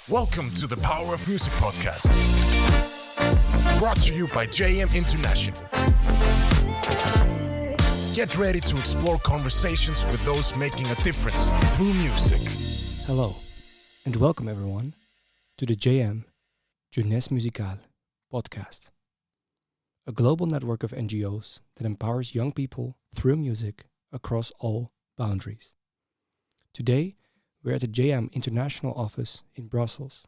Welcome to the Power of Music podcast, brought to you by JM International. Get ready to explore conversations with those making a difference through music. Hello, and welcome everyone to the JM Jeunesse Musicale podcast, a global network of NGOs that empowers young people through music across all boundaries. Today, we're at the JM International office in Brussels.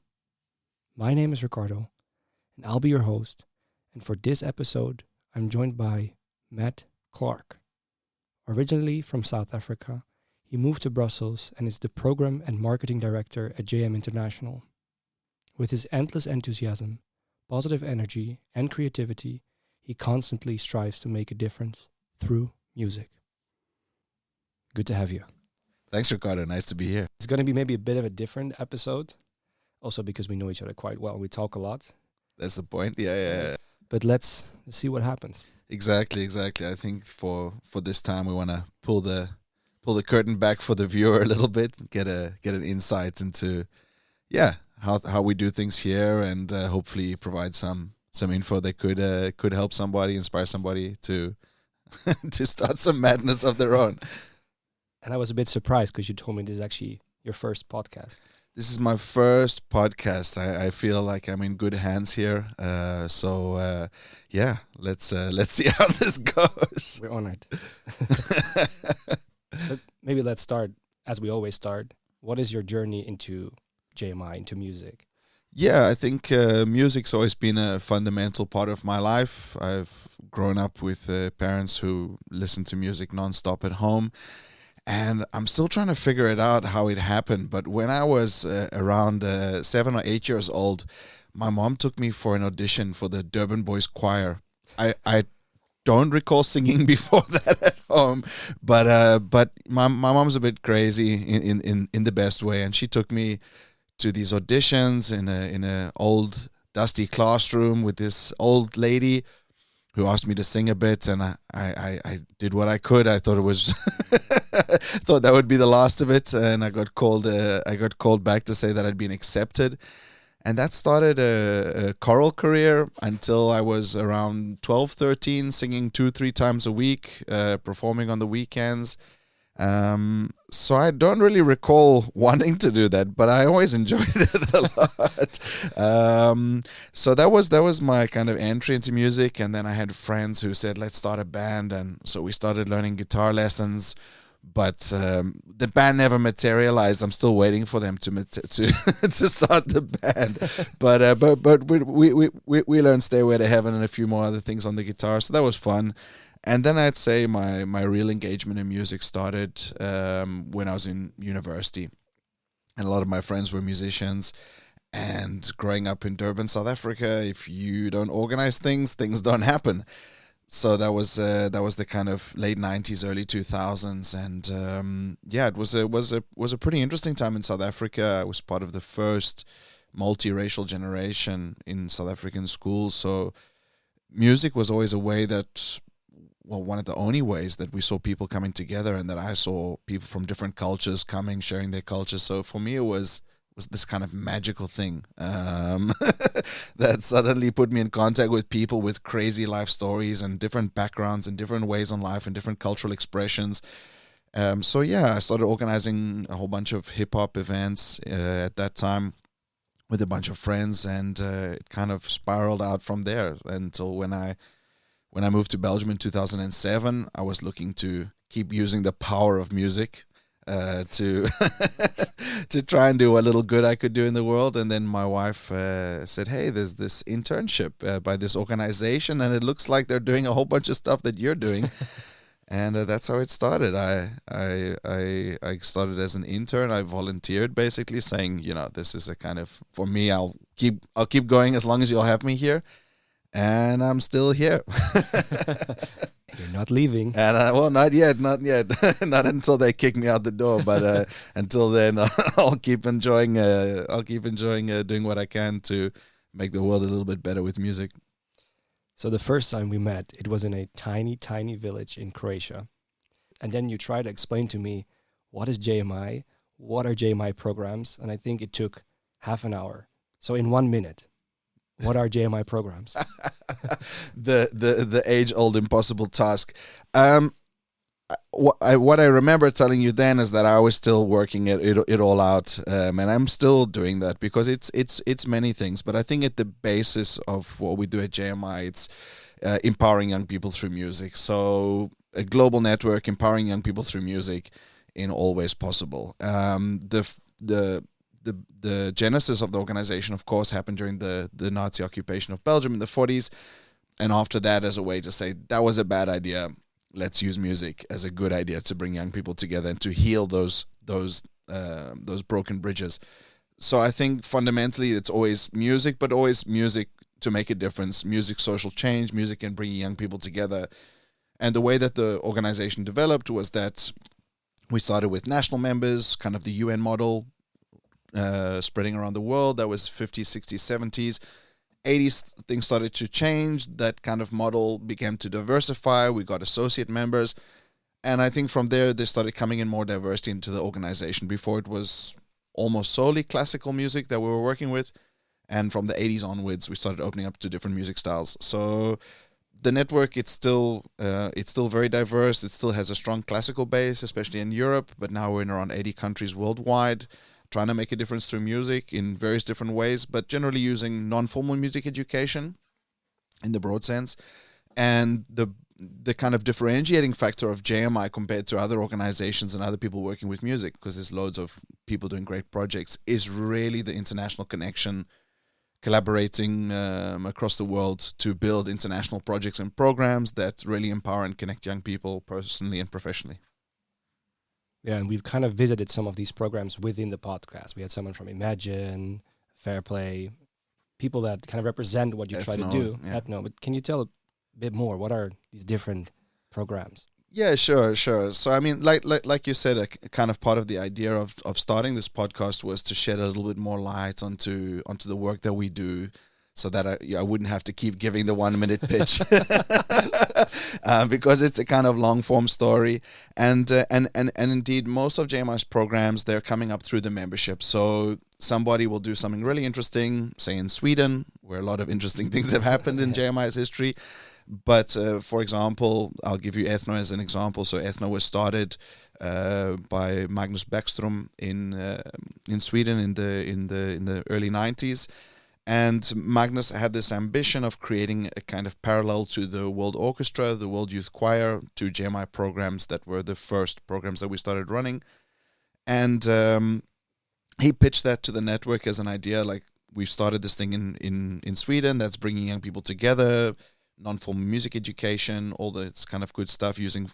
My name is Ricardo, and I'll be your host, and for this episode, I'm joined by Matt Clark. Originally from South Africa, he moved to Brussels and is the Program and Marketing Director at JM International. With his endless enthusiasm, positive energy, and creativity, he constantly strives to make a difference through music. Good to have you. Thanks, Ricardo. Nice to be here. It's going to be maybe a bit of a different episode, also because we know each other quite well. We talk a lot. That's the point. Yeah. But let's see what happens. Exactly. I think for this time we want to pull the curtain back for the viewer a little bit, get an insight into how we do things here, and hopefully provide some info that could help somebody, inspire somebody to to start some madness of their own. And I was a bit surprised because you told me this is actually your first podcast. This is my first podcast. I feel like I'm in good hands here. Let's see how this goes. We're honored. But maybe let's start, as we always start. What is your journey into JMI, into music? Yeah, I think music's always been a fundamental part of my life. I've grown up with parents who listen to music nonstop at home. And I'm still trying to figure it out how it happened. But when I was around 7 or 8 years old, my mom took me for an audition for the Durban Boys Choir. I don't recall singing before that at home, but my mom's a bit crazy in the best way, and she took me to these auditions in a old dusty classroom with this old lady who asked me to sing a bit, and I did what I could. I thought it was thought that would be the last of it, and I got called back to say that I'd been accepted. And that started a choral career until I was around 12, 13, singing 2-3 times a week, performing on the weekends. So I don't really recall wanting to do that, but I always enjoyed it a lot. So that was my kind of entry into music. And then I had friends who said, let's start a band. And so we started learning guitar lessons, but the band never materialized. I'm still waiting for them to to start the band. But we learned Stairway to Heaven and a few more other things on the guitar. So that was fun. And then I'd say my real engagement in music started when I was in university. And a lot of my friends were musicians. And growing up in Durban, South Africa, if you don't organize things don't happen. So that was the kind of late 90s, early 2000s. And it was a pretty interesting time in South Africa. I was part of the first multiracial generation in South African schools. So music was always a way that... one of the only ways that we saw people coming together, and that I saw people from different cultures coming, sharing their cultures. So for me, it was this kind of magical thing that suddenly put me in contact with people with crazy life stories and different backgrounds and different ways on life and different cultural expressions. I started organizing a whole bunch of hip-hop events at that time with a bunch of friends, and it kind of spiraled out from there until when I moved to Belgium in 2007, I was looking to keep using the power of music to to try and do what little good I could do in the world. And then my wife said, hey, there's this internship by this organization, and it looks like they're doing a whole bunch of stuff that you're doing. And that's how it started. I started as an intern. I volunteered, basically saying, this is a kind of, for me, I'll keep going as long as you'll have me here. And I'm still here. You're not leaving. And not yet. Not until they kick me out the door. But until then, I'll keep enjoying. Doing what I can to make the world a little bit better with music. So the first time we met, it was in a tiny, tiny village in Croatia. And then you tried to explain to me, what is JMI? What are JMI programs? And I think it took half an hour. So in 1 minute, what are JMI programs? The age-old impossible task. What I remember telling you then is that I was still working it all out, and I'm still doing that because it's many things. But I think at the basis of what we do at JMI, it's empowering young people through music. So a global network empowering young people through music in all ways possible. The genesis of the organization, of course, happened during the Nazi occupation of Belgium in the 40s, and after that, as a way to say that was a bad idea, let's use music as a good idea to bring young people together and to heal those broken bridges. So I think fundamentally it's always music, but always music to make a difference, music social change, music and bringing young people together. And the way that the organization developed was that we started with national members, kind of the UN model, spreading around the world. That was 50s, 60s, 70s. 80s, things started to change. That kind of model began to diversify. We got associate members. And I think from there, they started coming in more diversity into the organization. Before, it was almost solely classical music that we were working with. And from the 80s onwards, we started opening up to different music styles. So the network, it's still very diverse. It still has a strong classical base, especially in Europe. But now we're in around 80 countries worldwide, trying to make a difference through music in various different ways, but generally using non-formal music education in the broad sense. And the kind of differentiating factor of JMI compared to other organizations and other people working with music, because there's loads of people doing great projects, is really the international connection, collaborating across the world to build international projects and programs that really empower and connect young people personally and professionally. Yeah, and we've kind of visited some of these programs within the podcast. We had someone from Imagine, Fair Play, people that kind of represent what you try to do. Yeah. Ethno, but can you tell a bit more? What are these different programs? Yeah, sure. So I mean, like you said, a kind of part of the idea of starting this podcast was to shed a little bit more light onto the work that we do, so that I wouldn't have to keep giving the 1 minute pitch, because it's a kind of long form story, and indeed most of JMI's programs, they're coming up through the membership. So somebody will do something really interesting, say in Sweden, where a lot of interesting things have happened in JMI's history. But for example, I'll give you Ethno as an example. So Ethno was started by Magnus Bäckström in Sweden in the early 90s. And Magnus had this ambition of creating a kind of parallel to the World Orchestra, the World Youth Choir, to JMI programs that were the first programs that we started running. And he pitched that to the network as an idea, like, we've started this thing in Sweden that's bringing young people together, non-formal music education, all this kind of good stuff using,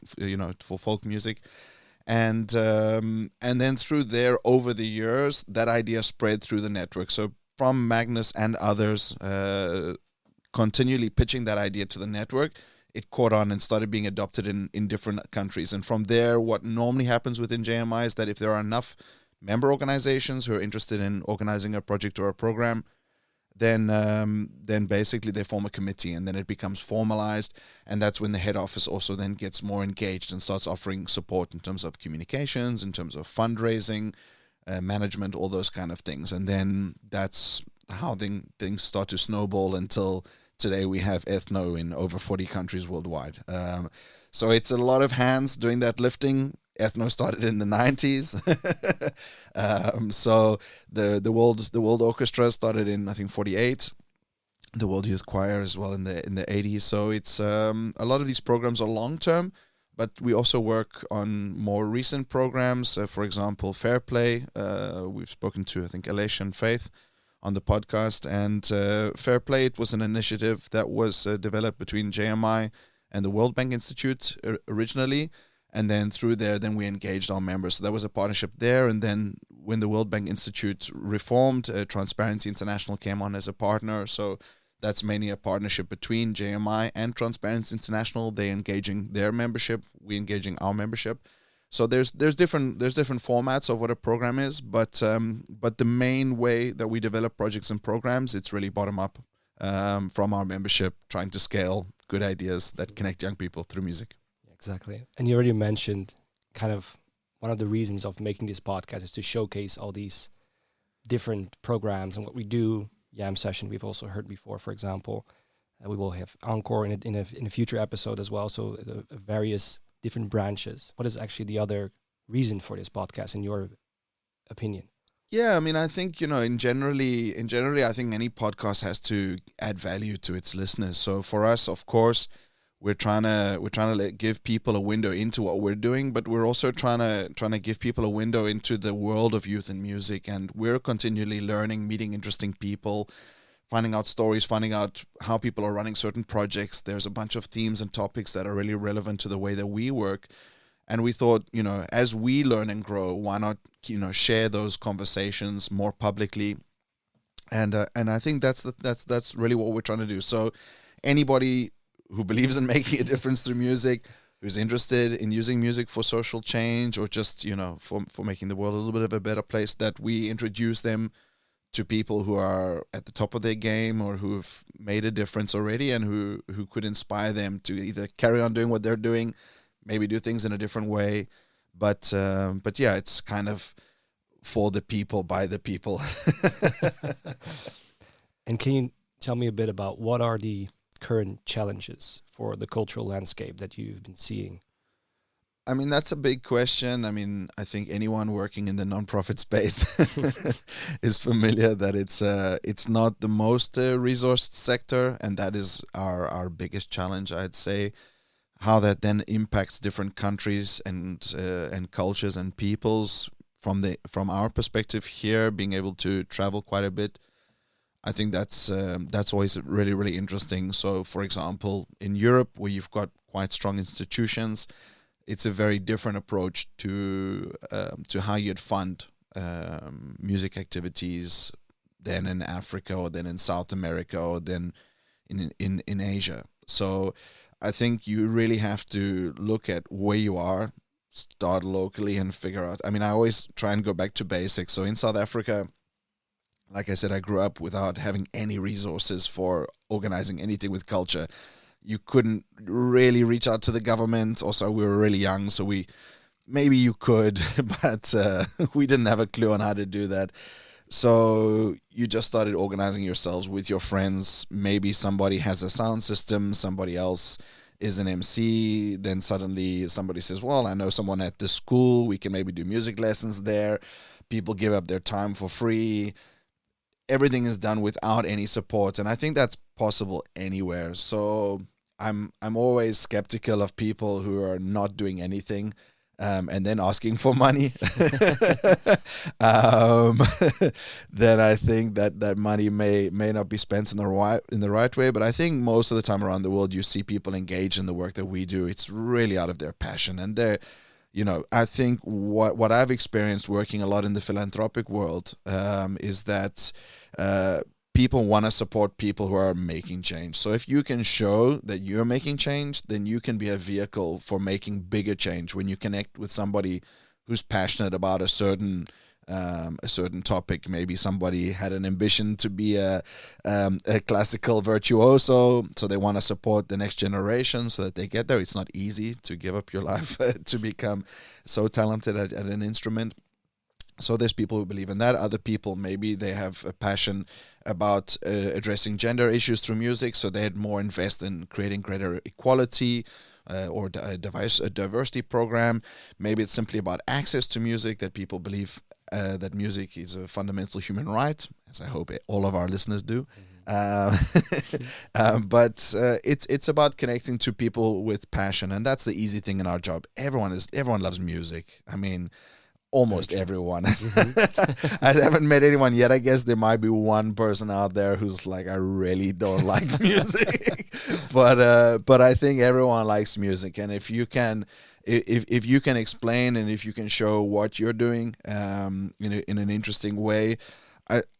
for folk music. And then through there, over the years, that idea spread through the network. So from Magnus and others continually pitching that idea to the network, it caught on and started being adopted in different countries. And from there, what normally happens within JMI is that if there are enough member organizations who are interested in organizing a project or a program, then basically they form a committee, and then it becomes formalized, and that's when the head office also then gets more engaged and starts offering support in terms of communications, in terms of fundraising, management, all those kind of things. And then that's how things start to snowball until today we have Ethno in over 40 countries worldwide. So it's a lot of hands doing that lifting. Ethno started in the 90s. So the World Orchestra started in, I think, 48. The World Youth Choir as well in the 80s. So it's a lot of these programs are long term, but we also work on more recent programs. For example, Fair Play. We've spoken to, I think, Alicia and Faith on the podcast. And Fair Play, it was an initiative that was developed between JMI and the World Bank Institute originally. And then through there, then we engaged our members. So there was a partnership there. And then when the World Bank Institute reformed, Transparency International came on as a partner. So that's mainly a partnership between JMI and Transparency International. They engaging their membership, we engaging our membership. So there's different formats of what a program is, but the main way that we develop projects and programs, it's really bottom up, from our membership, trying to scale good ideas that connect young people through music. Exactly. And you already mentioned kind of one of the reasons of making this podcast is to showcase all these different programs and what we do. Jam session we've also heard before, for example. We will have encore in a future episode as well. So the various different branches. What is actually the other reason for this podcast, in your opinion? Yeah, I mean, I think, in generally, I think any podcast has to add value to its listeners. So for us, of course, we're trying to give people a window into what we're doing, but we're also trying to give people a window into the world of youth and music. And we're continually learning, meeting interesting people, finding out stories, finding out how people are running certain projects. There's a bunch of themes and topics that are really relevant to the way that we work. And we thought, as we learn and grow, why not, share those conversations more publicly? And I think that's really what we're trying to do. So anybody who believes in making a difference through music, who's interested in using music for social change, or just, for making the world a little bit of a better place, that we introduce them to people who are at the top of their game or who've made a difference already, and who could inspire them to either carry on doing what they're doing, maybe do things in a different way. But yeah, it's kind of for the people, by the people. And can you tell me a bit about what are the current challenges for the cultural landscape that you've been seeing? I mean, that's a big question. I mean, I think anyone working in the nonprofit space is familiar that it's not the most resourced sector, and that is our biggest challenge, I'd say. How that then impacts different countries and cultures and peoples from our perspective here, being able to travel quite a bit. I think that's always really, really interesting. So, for example, in Europe, where you've got quite strong institutions, it's a very different approach to how you'd fund music activities than in Africa, or than in South America, or than in Asia. So I think you really have to look at where you are, start locally, and figure out. I mean, I always try and go back to basics. So in South Africa, like I said, I grew up without having any resources for organizing anything with culture. You couldn't really reach out to the government. Also, we were really young, so maybe you could, but we didn't have a clue on how to do that. So you just started organizing yourselves with your friends. Maybe somebody has a sound system, somebody else is an MC. Then suddenly somebody says, well, I know someone at the school. We can maybe do music lessons there. People give up their time for free. Everything is done without any support, and I think that's possible anywhere. So I'm always skeptical of people who are not doing anything and then asking for money. Then I think that money may not be spent in the right way. But I think most of the time around the world, you see people engage in the work that we do. It's really out of their passion, and they're. I think what I've experienced working a lot in the philanthropic world is that people want to support people who are making change. So if you can show that you're making change, then you can be a vehicle for making bigger change. When you connect with somebody who's passionate about a certain topic, maybe somebody had an ambition to be a classical virtuoso, so they want to support the next generation so that they get there. It's not easy to give up your life to become so talented at an instrument. So there's people who believe in that. Other people, maybe they have a passion about addressing gender issues through music, so they'd more invest in creating greater equality or a diversity program. Maybe it's simply about access to music, that people believe that music is a fundamental human right, as I hope all of our listeners do. But it's about connecting to people with passion, and that's the easy thing in our job. Everyone loves music. I mean, almost everyone. I haven't met anyone yet. I guess there might be one person out there who's like, I really don't like music. But I think everyone likes music, and if you can explain and if you can show what you're doing in an interesting way,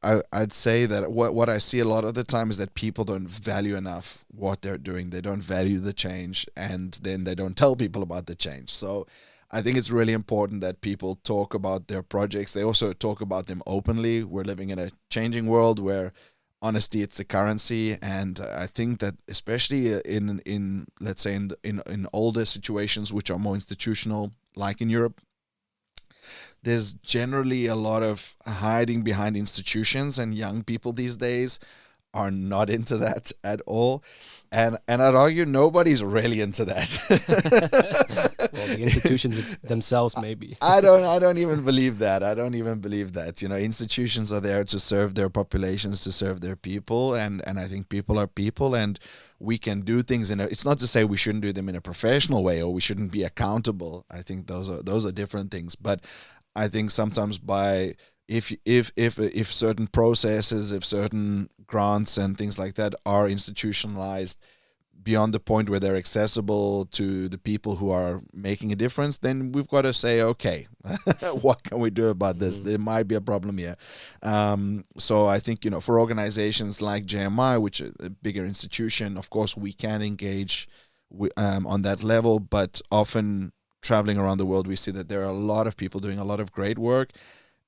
I'd say that what I see a lot of the time is that people don't value enough what they're doing. They don't value the change, and then they don't tell people about the change. So I think it's really important that people talk about their projects. They also talk about them openly. We're living in a changing world where honesty, it's a currency, and I think that especially in let's say in older situations which are more institutional, like in Europe, there's generally a lot of hiding behind institutions, and young people these days are not into that at all. And I'd argue nobody's really into that. Well, the institutions themselves, maybe. I don't even believe that. I don't even believe that. Institutions are there to serve their populations, to serve their people, and I think people are people, and we can do things it's not to say we shouldn't do them in a professional way or we shouldn't be accountable. I think those are different things. But I think sometimes if certain processes, if certain grants and things like that are institutionalized beyond the point where they're accessible to the people who are making a difference, then we've got to say, okay, what can we do about this? There might be a problem here. So I think, for organizations like JMI, which is a bigger institution, of course, we can engage on that level, but often traveling around the world, we see that there are a lot of people doing a lot of great work.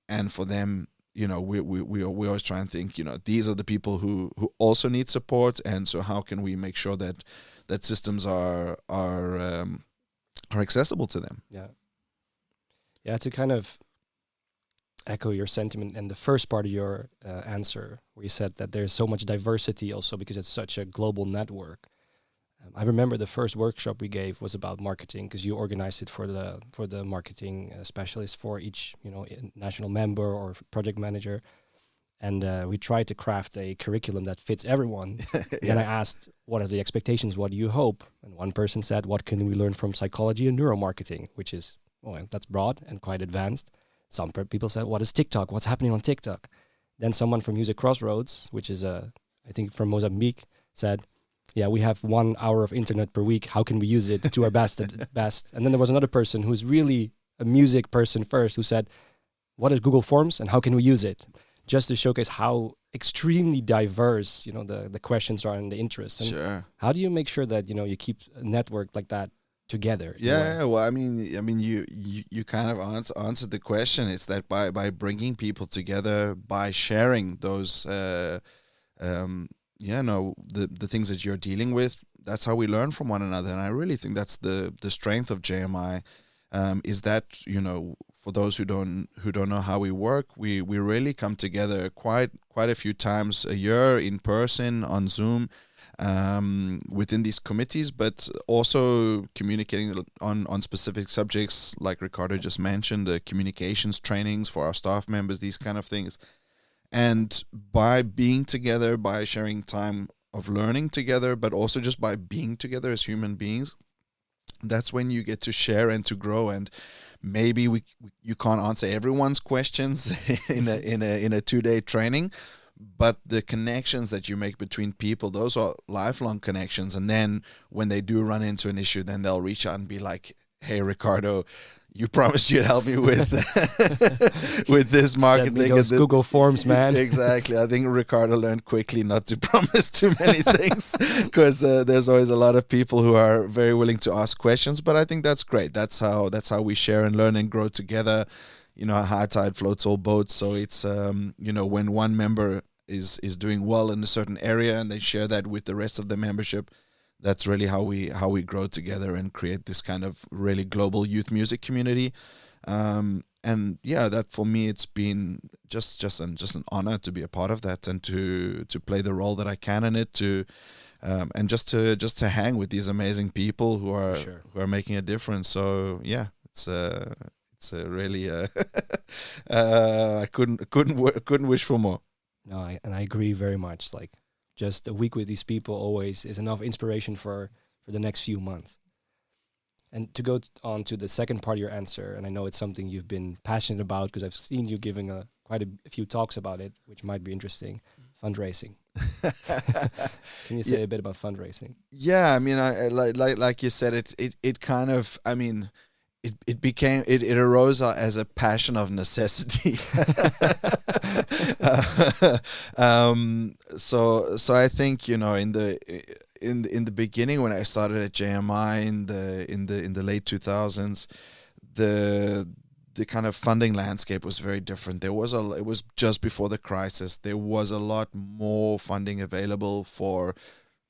And for them, we always try and think, these are the people who also need support, and so how can we make sure that systems are accessible to them? Yeah. To kind of echo your sentiment in the first part of your answer, where you said that there's so much diversity also because it's such a global network. I remember the first workshop we gave was about marketing, because you organized it for the marketing specialist for each national member or project manager, and we tried to craft a curriculum that fits everyone. Then I asked, what are the expectations? What do you hope? And one person said, what can we learn from psychology and neuromarketing, which is that's broad and quite advanced. Some people said, what is TikTok? What's happening on TikTok? Then someone from Music Crossroads, which is I think from Mozambique, said, yeah, we have 1 hour of internet per week. How can we use it to our best? And then there was another person who's really a music person first, who said, what is Google Forms and how can we use it? Just to showcase how extremely diverse, the questions are and the interests. And sure. How do you make sure that, you keep a network like that together? Yeah, well, I mean, you kind of answered the question. It's that by bringing people together, by sharing those the things that you're dealing with, that's how we learn from one another. And I really think that's the strength of JMI, is that, for those who don't know how we work, we really come together quite a few times a year in person, on Zoom, within these committees, but also communicating on specific subjects, like Ricardo just mentioned, the communications trainings for our staff members, these kind of things. And by being together, by sharing time of learning together, but also just by being together as human beings, that's when you get to share and to grow. And maybe you can't answer everyone's questions in a 2-day training, but the connections that you make between people, those are lifelong connections. And then when they do run into an issue, then they'll reach out and be like, hey, Ricardo, you promised you'd help me with with this marketing. Send me those Google Forms, man. Exactly. I think Ricardo learned quickly not to promise too many things, because there's always a lot of people who are very willing to ask questions. But I think that's great. That's how we share and learn and grow together. A high tide floats all boats. So it's when one member is doing well in a certain area and they share that with the rest of the membership, that's really how we grow together and create this kind of really global youth music community. And yeah, that for me, it's been just an honor to be a part of that and to play the role that I can in it, and just to hang with these amazing people who are making a difference. So yeah, it's a really I couldn't wish for more. No, I agree very much. Like, just a week with these people always is enough inspiration for the next few months. And to go on to the second part of your answer, and I know it's something you've been passionate about because I've seen you giving quite a few talks about it, which might be interesting. Fundraising. Can you say a bit about fundraising? Yeah, I mean, I like you said, it kind of, I mean, it arose as a passion of necessity. So I think, in the beginning, when I started at JMI in the late 2000s, the kind of funding landscape was very different. It was just before the crisis. There was a lot more funding available for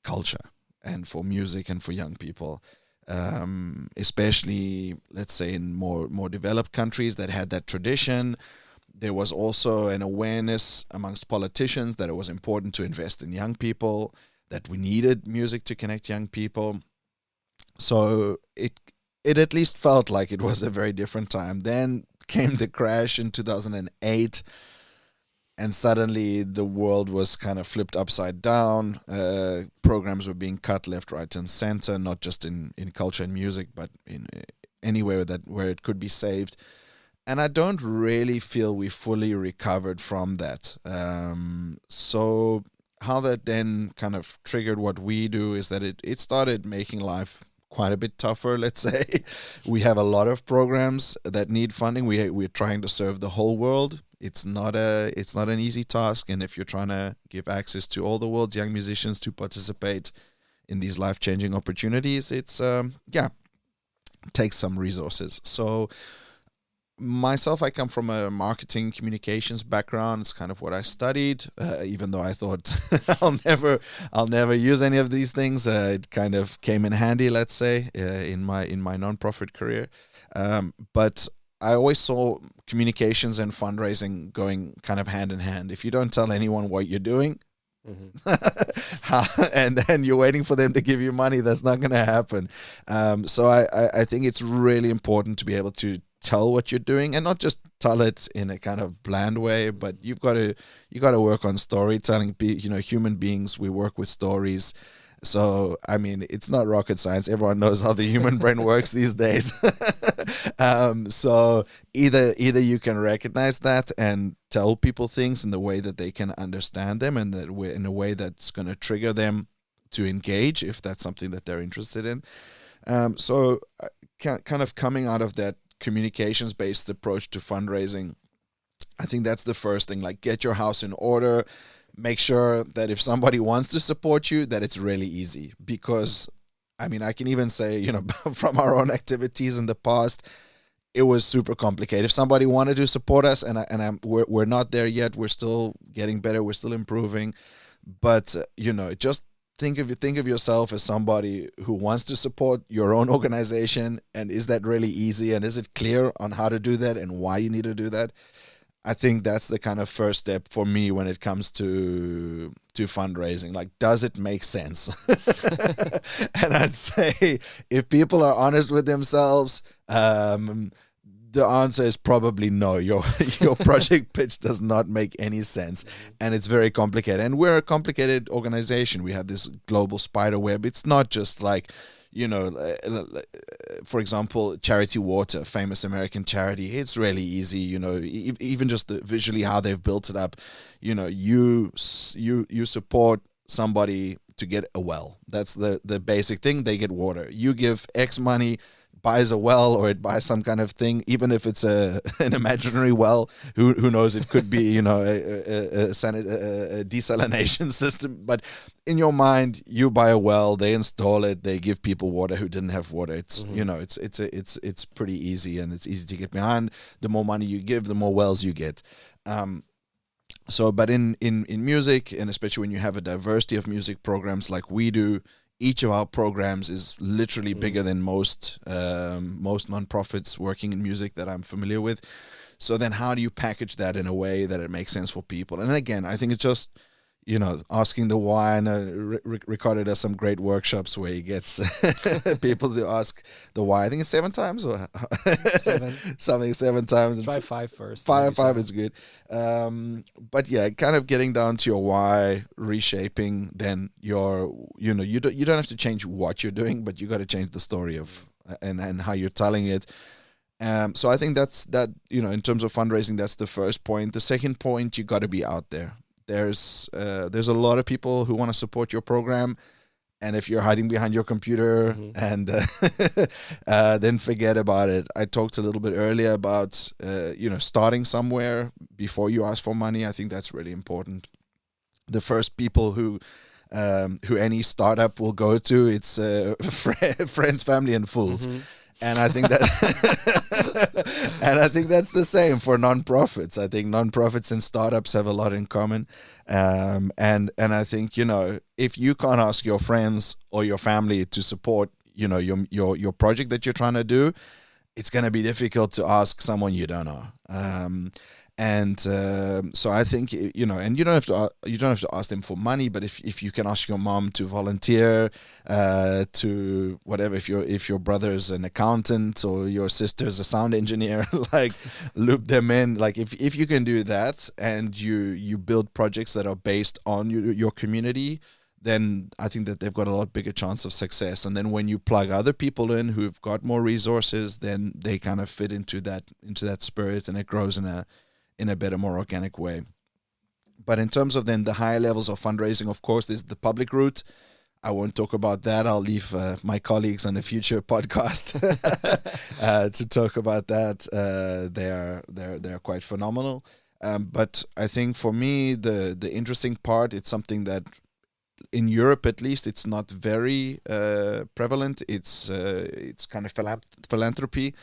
culture and for music and for young people. especially, let's say, in more developed countries that had that tradition. There was also an awareness amongst politicians that it was important to invest in young people, that we needed music to connect young people. So it at least felt like it was a very different time. Then came the crash in 2008, and suddenly the world was kind of flipped upside down. Programs were being cut left, right, and center, not just in culture and music, but in anywhere where it could be saved. And I don't really feel we fully recovered from that. So how that then kind of triggered what we do is that it started making life quite a bit tougher, let's say. We have a lot of programs that need funding. We're trying to serve the whole world. It's not an easy task, and if you're trying to give access to all the world's young musicians to participate in these life-changing opportunities, it's takes some resources. So myself, I come from a marketing communications background. It's kind of what I studied, even though I thought I'll never use any of these things. It kind of came in handy, let's say, in my nonprofit career. But I always saw communications and fundraising going kind of hand in hand. If you don't tell anyone what you're doing, and then you're waiting for them to give you money, that's not going to happen. So I think it's really important to be able to tell what you're doing, and not just tell it in a kind of bland way, but you got to work on storytelling. Human beings, we work with stories. So, I mean, it's not rocket science. Everyone knows how the human brain works these days. So either you can recognize that and tell people things in the way that they can understand them, and that in a way that's going to trigger them to engage if that's something that they're interested in. So kind of coming out of that communications-based approach to fundraising, I think that's the first thing. Like, get your house in order. Make sure that if somebody wants to support you, that it's really easy. Because, I mean, I can even say, from our own activities in the past, it was super complicated. If somebody wanted to support us, we're not there yet. We're still getting better. We're still improving. But, just think of yourself as somebody who wants to support your own organization. And is that really easy? And is it clear on how to do that and why you need to do that? I think that's the kind of first step for me when it comes to fundraising. Like, does it make sense? And I'd say if people are honest with themselves, the answer is probably no. Your project pitch does not make any sense, and it's very complicated. And we're a complicated organization. We have this global spider web. It's not just like, for example, Charity Water, famous American charity. It's really easy, even just visually how they've built it up. You support somebody to get a well. That's the basic thing. They get water. You give X money, buys a well, or it buys some kind of thing, even if it's an imaginary well. Who knows? It could be a desalination system. But in your mind, you buy a well, they install it, they give people water who didn't have water. It's it's pretty easy, and it's easy to get behind. The more money you give, the more wells you get. But in music, and especially when you have a diversity of music programs like we do, each of our programs is literally bigger than most nonprofits working in music that I'm familiar with. So then how do you package that in a way that it makes sense for people? And again, I think it's just, asking the why. And Ricardo does some great workshops where he gets people to ask the why. I think it's 7 times or 7 times. Try 5 first. Five is good. But yeah, kind of getting down to your why, reshaping then your, you don't have to change what you're doing, but you got to change the story of and how you're telling it. So I think that's in terms of fundraising, that's the first point. The second point, you got to be out there. There's a lot of people who want to support your program, and if you're hiding behind your computer and then forget about it. I talked a little bit earlier about starting somewhere before you ask for money. I think that's really important. The first people who any startup will go to, it's friends, family, and fools. And I think that, that's the same for nonprofits. I think nonprofits and startups have a lot in common. And I think, if you can't ask your friends or your family to support your project that you're trying to do, it's going to be difficult to ask someone you don't know. So I think, and you don't have to ask them for money, but if you can ask your mom to volunteer, to whatever, if your brother's an accountant or your sister's a sound engineer, like loop them in. Like if you can do that and you build projects that are based on your community, then I think that they've got a lot bigger chance of success. And then when you plug other people in who've got more resources, then they kind of fit into that spirit, and it grows in a better, more organic way. But in terms of then the higher levels of fundraising, of course, there's the public route. I won't talk about that. I'll leave my colleagues on a future podcast to talk about that. They're quite phenomenal. But I think for me, the interesting part, it's something that in Europe, at least, it's not very prevalent. It's kind of philanthropy,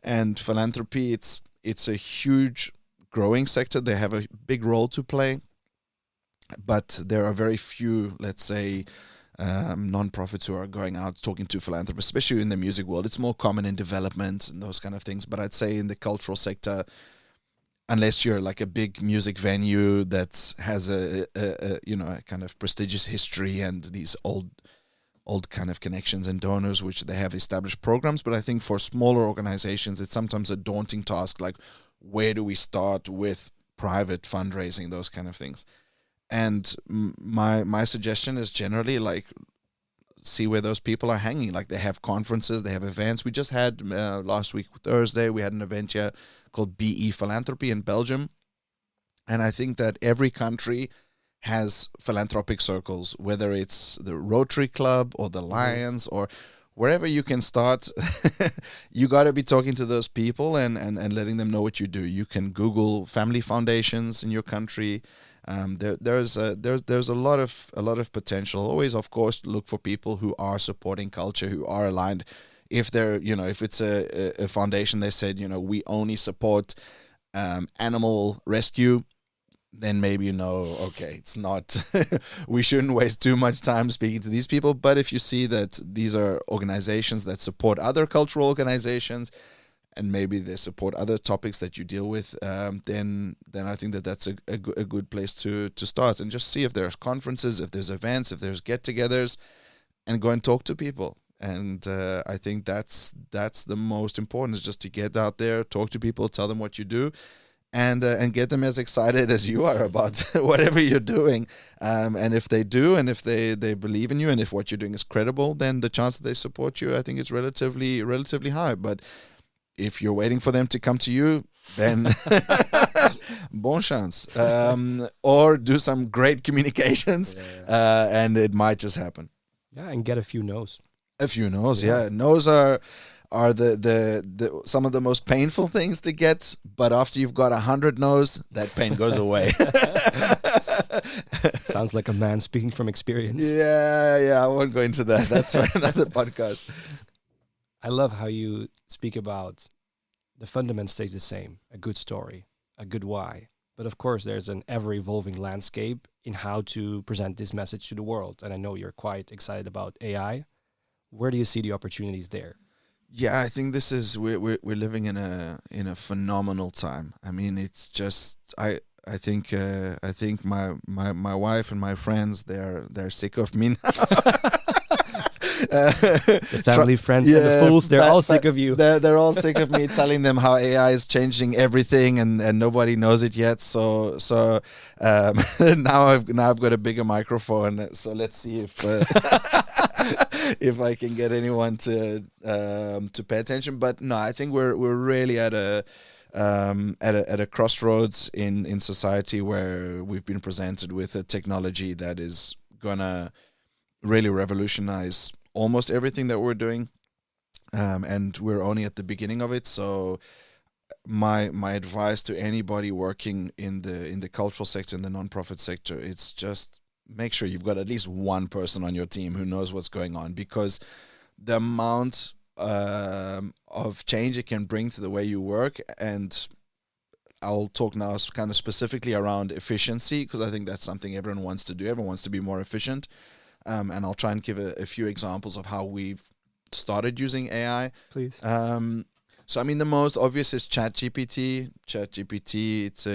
and philanthropy, it's a huge growing sector. They have a big role to play, but there are very few, let's say, non-profits who are going out talking to philanthropists, especially in the music world. It's more common in development and those kind of things. But I'd say in the cultural sector, unless you're like a big music venue that has a kind of prestigious history and these old kind of connections and donors, which they have established programs. But I think for smaller organizations, it's sometimes a daunting task. Like, where do we start with private fundraising, those kind of things? And my suggestion is generally like, see where those people are hanging. Like, they have conferences, they have events. We just had last week, Thursday, we had an event here called BE Philanthropy in Belgium. And I think that every country has philanthropic circles, whether it's the Rotary Club or the Lions or wherever you can start. You got to be talking to those people and letting them know what you do. You can Google family foundations in your country. There's a lot of potential. Always, of course, look for people who are supporting culture, who are aligned. If they're, if it's a foundation, they said, we only support animal rescue, then maybe okay, it's not, we shouldn't waste too much time speaking to these people. But if you see that these are organizations that support other cultural organizations, and maybe they support other topics that you deal with, then I think that's a good place to start, and just see if there's conferences, if there's events, if there's get-togethers, and go and talk to people. And I think that's the most important, is just to get out there, talk to people, tell them what you do, and get them as excited as you are about whatever you're doing. And if they do, and if they believe in you, and if what you're doing is credible, then the chance that they support you, I think, is relatively high. But if you're waiting for them to come to you, then bon chance. Or do some great communications, and it might just happen. Yeah, and get a few no's. A few no's, yeah. No's are the some of the most painful things to get, but after you've got 100 no's, that pain goes away. Sounds like a man speaking from experience. Yeah, I won't go into that. That's for another podcast. I love how you speak about the fundament stays the same, a good story, a good why. But of course, there's an ever-evolving landscape in how to present this message to the world. And I know you're quite excited about AI. Where do you see the opportunities there? Yeah, I think this is we're living in a phenomenal time. I mean, it's just I think my wife and my friends, they're sick of me now. The family, friends, and the fools, they're all sick of you. They're all sick of me telling them how AI is changing everything, and nobody knows it yet. So now I've got a bigger microphone. So let's see if if I can get anyone to pay attention. But no, I think we're really at a crossroads in society, where we've been presented with a technology that is gonna really revolutionize almost everything that we're doing, and we're only at the beginning of it. So my advice to anybody working in the cultural sector, in the nonprofit sector, it's just make sure you've got at least one person on your team who knows what's going on, because the amount of change it can bring to the way you work. And I'll talk now kind of specifically around efficiency, because I think that's something everyone wants to do. Everyone wants to be more efficient. And I'll try and give a few examples of how we've started using AI. Please. So I mean, the most obvious is ChatGPT. ChatGPT, it's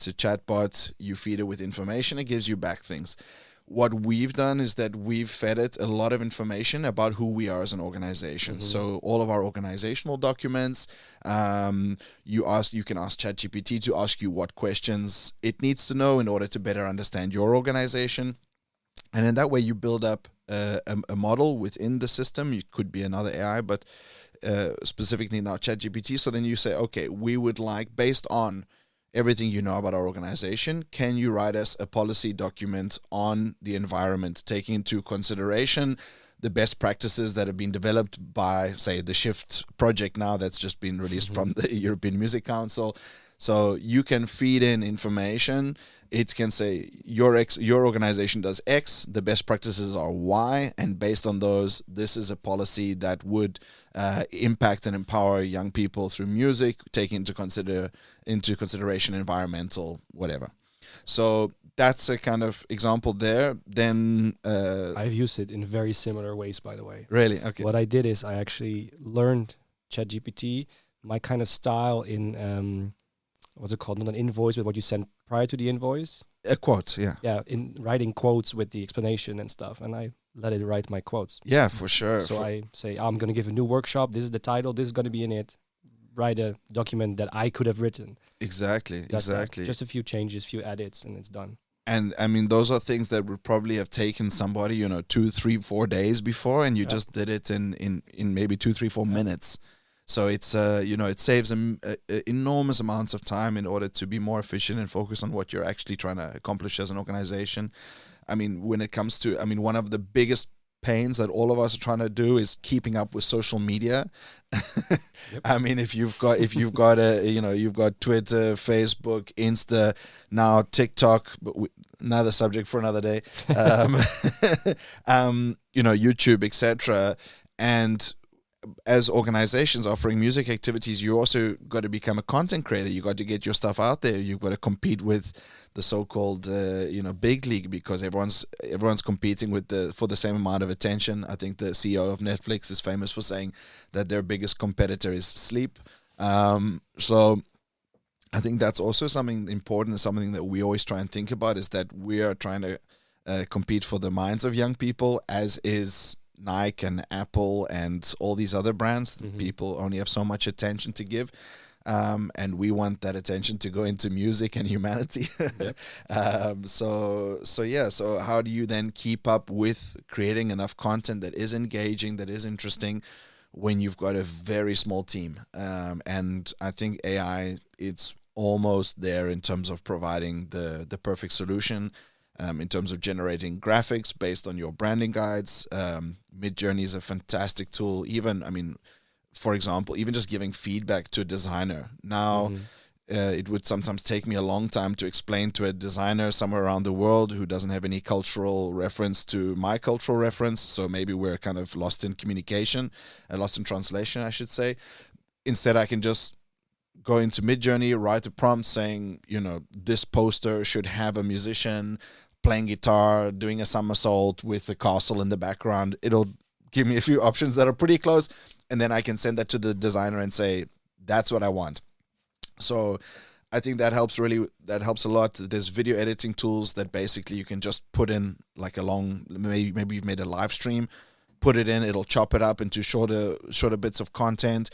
a chatbot. You feed it with information, it gives you back things. What we've done is that we've fed it a lot of information about who we are as an organization. So all of our organizational documents, you can ask ChatGPT to ask you what questions it needs to know in order to better understand your organization. And in that way, you build up a model within the system. It could be another AI, but specifically now ChatGPT. So then you say, okay, we would like, based on everything you know about our organization, can you write us a policy document on the environment, taking into consideration the best practices that have been developed by, say, the Shift project now that's just been released from the European Music Council. So you can feed in information. It can say your organization does X, the best practices are Y, and based on those, this is a policy that would impact and empower young people through music, taking into consideration environmental whatever. So that's a kind of example there. Then I've used it in very similar ways, by the way. Really? Okay. What I did is I actually learned ChatGPT, my kind of style in what's it called? Not an invoice, but what you send prior to the invoice. A quote, yeah. Yeah, in writing quotes with the explanation and stuff, and I let it write my quotes. Yeah, for sure. So I say, I'm going to give a new workshop. This is the title. This is going to be in it. Write a document that I could have written. Exactly. Just a few changes, few edits, and it's done. And I mean, those are things that would probably have taken somebody, 2, 3, 4 days before, and you just did it in maybe 2, 3, 4 minutes. So it's it saves enormous amounts of time in order to be more efficient and focus on what you're actually trying to accomplish as an organization. I mean, when it comes to, one of the biggest pains that all of us are trying to do is keeping up with social media. Yep. I mean, if you've got you've got Twitter, Facebook, Insta, now TikTok, but another subject for another day. YouTube, etc. And as organizations offering music activities, you also got to become a content creator. You got to get your stuff out there. You've got to compete with the so-called big league, because everyone's competing for the same amount of attention. I think the CEO of Netflix is famous for saying that their biggest competitor is sleep. So I think that's also something important, something that we always try and think about, is that we are trying to compete for the minds of young people, as is Nike and Apple and all these other brands. People only have so much attention to give, and we want that attention to go into music and humanity. So how do you then keep up with creating enough content that is engaging, that is interesting, when you've got a very small team? And I think AI, it's almost there in terms of providing the perfect solution. In terms of generating graphics based on your branding guides. Midjourney is a fantastic tool. For example, even just giving feedback to a designer. Now, it would sometimes take me a long time to explain to a designer somewhere around the world who doesn't have any cultural reference to my cultural reference. So maybe we're kind of lost in communication, lost in translation, I should say. Instead, I can just go into Midjourney, write a prompt saying, this poster should have a musician playing guitar, doing a somersault with a castle in the background. It'll give me a few options that are pretty close, and then I can send that to the designer and say, that's what I want. So I think that helps a lot. There's video editing tools that basically you can just put in like a long, maybe you've made a live stream, put it in, it'll chop it up into shorter bits of content.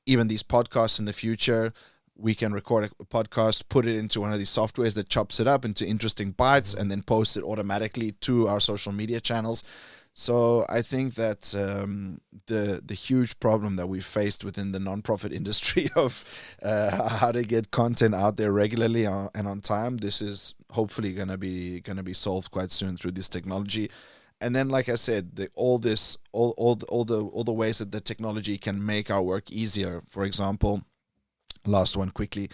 Even these podcasts in the future, we can record a podcast, put it into one of these softwares that chops it up into interesting bites, and then post it automatically to our social media channels. So I think that the huge problem that we've faced within the nonprofit industry of how to get content out there regularly and on time, this is hopefully gonna be solved quite soon through this technology. And then, like I said, all the ways that the technology can make our work easier. For example, last one quickly,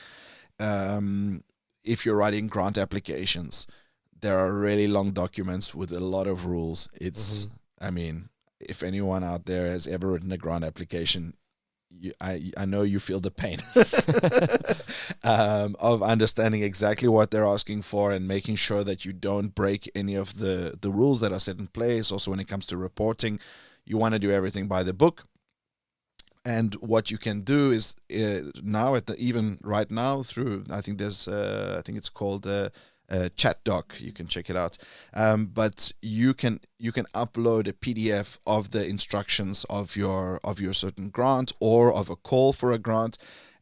if you're writing grant applications, there are really long documents with a lot of rules. It's, if anyone out there has ever written a grant application, I know you feel the pain of understanding exactly what they're asking for and making sure that you don't break any of the rules that are set in place. Also, when it comes to reporting, you want to do everything by the book. And what you can do is now even right now through, I think it's called Chat Doc. You can check it out. But you can upload a PDF of the instructions of your certain grant or of a call for a grant,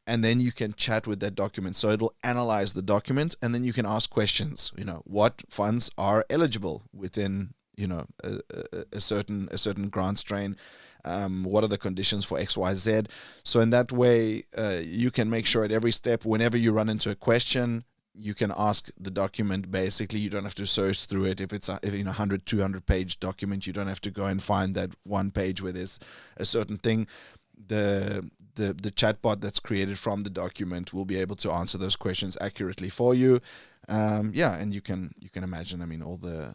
and then you can chat with that document. So it'll analyze the document, and then you can ask questions. What funds are eligible within a certain grant strain. What are the conditions for XYZ? So in that way, you can make sure at every step, whenever you run into a question, you can ask the document. Basically, you don't have to search through it. If it's a 100, 200 page document, you don't have to go and find that one page where there's a certain thing. The chatbot that's created from the document will be able to answer those questions accurately for you. And you can imagine,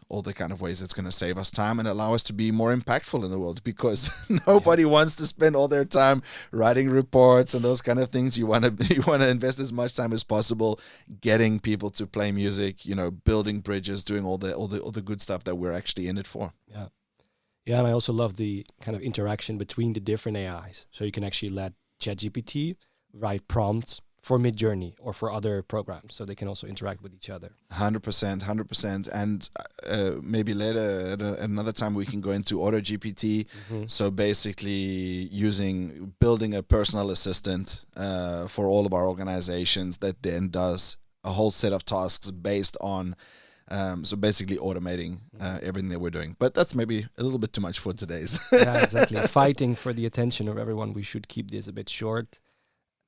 all the kind of ways it's going to save us time and allow us to be more impactful in the world, because nobody wants to spend all their time writing reports and those kind of things. You want to invest as much time as possible getting people to play music, building bridges, doing all the good stuff that we're actually in it for. Yeah, and I also love the kind of interaction between the different AIs. So you can actually let ChatGPT write prompts for Midjourney or for other programs, so they can also interact with each other. 100%. And maybe later at another time we can go into AutoGPT. So basically building a personal assistant for all of our organizations that then does a whole set of tasks based on so basically automating everything that we're doing. But that's maybe a little bit too much for today's. Yeah, exactly. Fighting for the attention of everyone. We should keep this a bit short.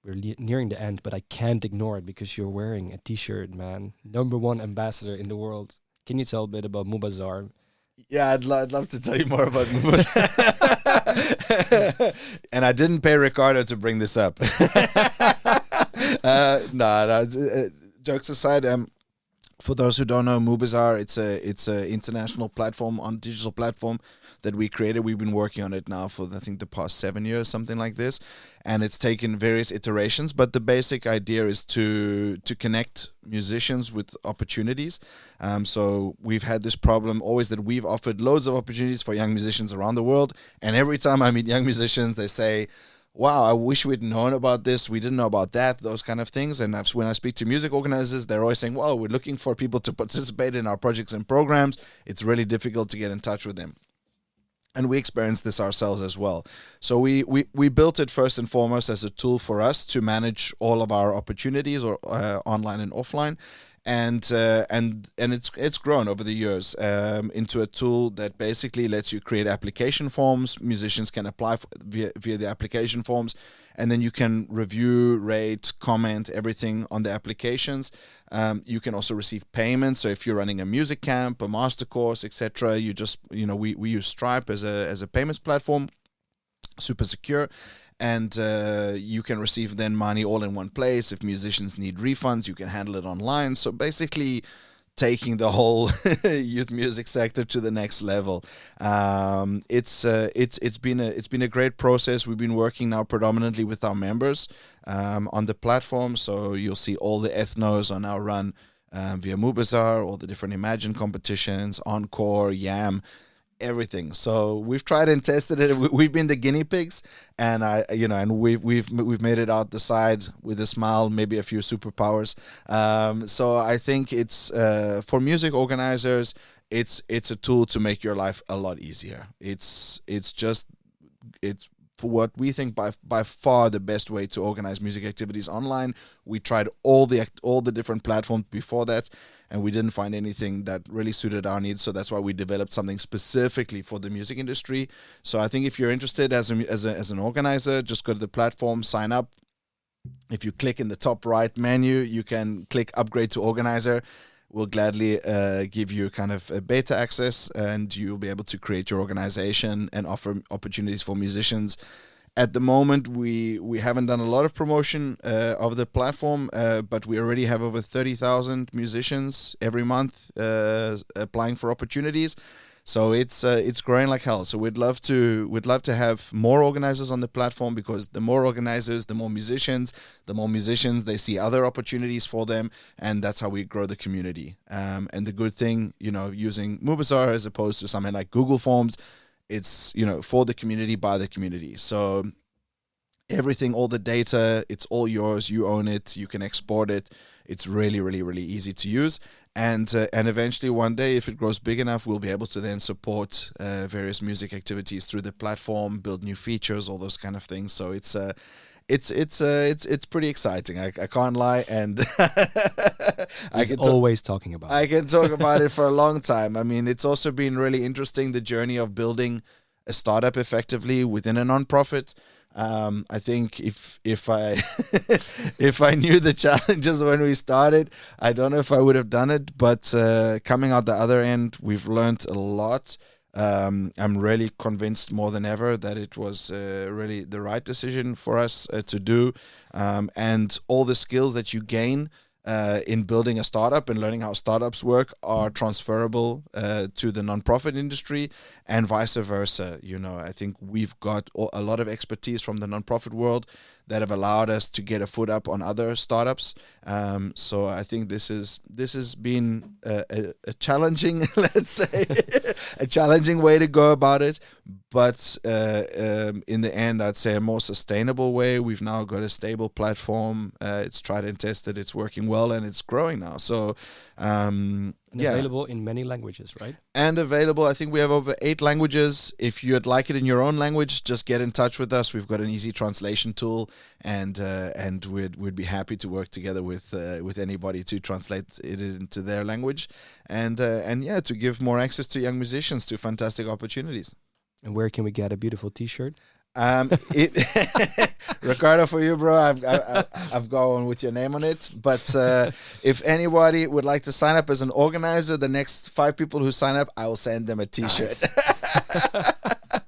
We're nearing the end, but I can't ignore it because you're wearing a t-shirt, man. #1 ambassador in the world. Can you tell a bit about Mubazar? Yeah, I'd love to tell you more about Mubazar. And I didn't pay Ricardo to bring this up. Jokes aside, for those who don't know, Mubazar, it's a international platform, digital platform that we created. We've been working on it now for, I think, the past 7 years, something like this. And it's taken various iterations, but the basic idea is to connect musicians with opportunities. So we've had this problem always that we've offered loads of opportunities for young musicians around the world. And every time I meet young musicians, they say, wow, I wish we'd known about this. We didn't know about that, those kind of things. And when I speak to music organizers, they're always saying, well, we're looking for people to participate in our projects and programs. It's really difficult to get in touch with them. And we experienced this ourselves as well. So we built it first and foremost as a tool for us to manage all of our opportunities, or online and offline. And it's grown over the years into a tool that basically lets you create application forms. Musicians can apply via the application forms, and then you can review, rate, comment everything on the applications. You can also receive payments. So if you're running a music camp, a master course, etc., you just we use Stripe as a payments platform, super secure. And you can receive then money all in one place. If musicians need refunds, you can handle it online. So basically taking the whole youth music sector to the next level. It's been a great process. We've been working now predominantly with our members on the platform. So you'll see all the ethnos are now run via Mubazar, all the different Imagine competitions, Encore, Yam, everything. So we've tried and tested it. We've been the guinea pigs, and we've made it out the side with a smile, maybe a few superpowers. So I think it's for music organizers, it's a tool to make your life a lot easier. It's for what we think by far the best way to organize music activities online. We tried all the different platforms before that, and we didn't find anything that really suited our needs. So that's why we developed something specifically for the music industry. So I think if you're interested as an organizer, just go to the platform, sign up. If you click in the top right menu, you can click upgrade to organizer. We'll gladly give you kind of a beta access, and you'll be able to create your organization and offer opportunities for musicians. At the moment, we haven't done a lot of promotion of the platform, but we already have over 30,000 musicians every month applying for opportunities. So it's growing like hell. So we'd love to have more organizers on the platform, because the more organizers, the more musicians. The more musicians, they see other opportunities for them, and that's how we grow the community. And the good thing, using Mubazar as opposed to something like Google Forms, it's for the community, by the community. So everything, all the data, it's all yours. You own it. You can export it. It's really, really, really easy to use. And eventually one day, if it grows big enough, we'll be able to then support various music activities through the platform, build new features, all those kind of things. So it's pretty exciting. I can't lie, and I can talk about it for a long time. I mean, it's also been really interesting, the journey of building a startup effectively within a nonprofit. I think if I if I knew the challenges when we started, I don't know if I would have done it. But coming out the other end, we've learned a lot. I'm really convinced more than ever that it was really the right decision for us to do. And all the skills that you gain in building a startup and learning how startups work are transferable to the nonprofit industry, and vice versa. I think we've got a lot of expertise from the nonprofit world that have allowed us to get a foot up on other startups. So I think this has been a challenging, let's say, a challenging way to go about it. But in the end, I'd say a more sustainable way. We've now got a stable platform. It's tried and tested. It's working well, and it's growing now. So available in many languages, right? And available, I think we have over 8 languages. If you'd like it in your own language, just get in touch with us. We've got an easy translation tool, and we'd be happy to work together with anybody to translate it into their language, and to give more access to young musicians to fantastic opportunities. And where can we get a beautiful T-shirt? Ricardo, for you, bro, I've got one with your name on it. But if anybody would like to sign up as an organizer, the next 5 people who sign up, I will send them a T-shirt.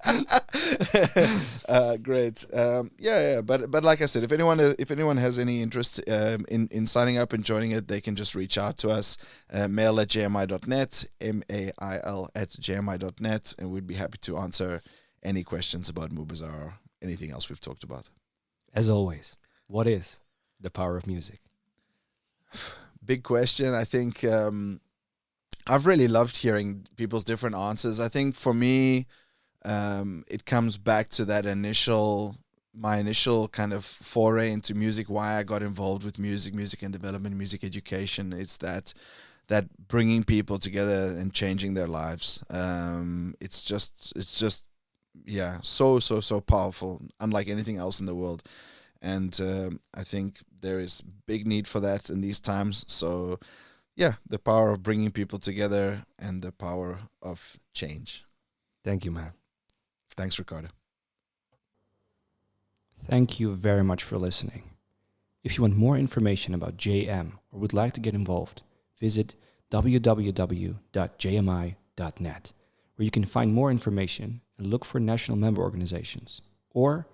Nice. Great. But like I said, if anyone has any interest in signing up and joining it, they can just reach out to us. Mail at jmi.net, mail at jmi.net, and we'd be happy to answer any questions about Mubazar or anything else we've talked about. As always, what is the power of music? Big question. I think I've really loved hearing people's different answers. I think for me, it comes back to that my initial kind of foray into music, why I got involved with music and development, music education. It's that bringing people together and changing their lives. It's just so powerful, unlike anything else in the world. And I think there is big need for that in these times. So the power of bringing people together and the power of change. Thank you, man. Thanks, Ricardo. Thank you very much for listening. If you want more information about JM or would like to get involved, visit www.jmi.net, where you can find more information and look for national member organizations, or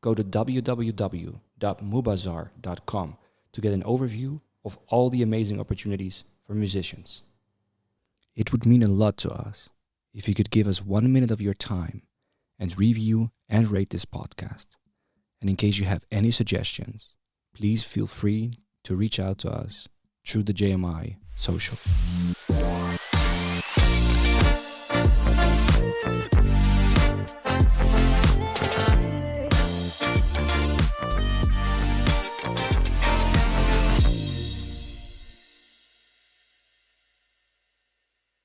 go to www.mubazar.com to get an overview of all the amazing opportunities for musicians. It would mean a lot to us if you could give us 1 minute of your time and review and rate this podcast. And in case you have any suggestions, please feel free to reach out to us through the JMI social.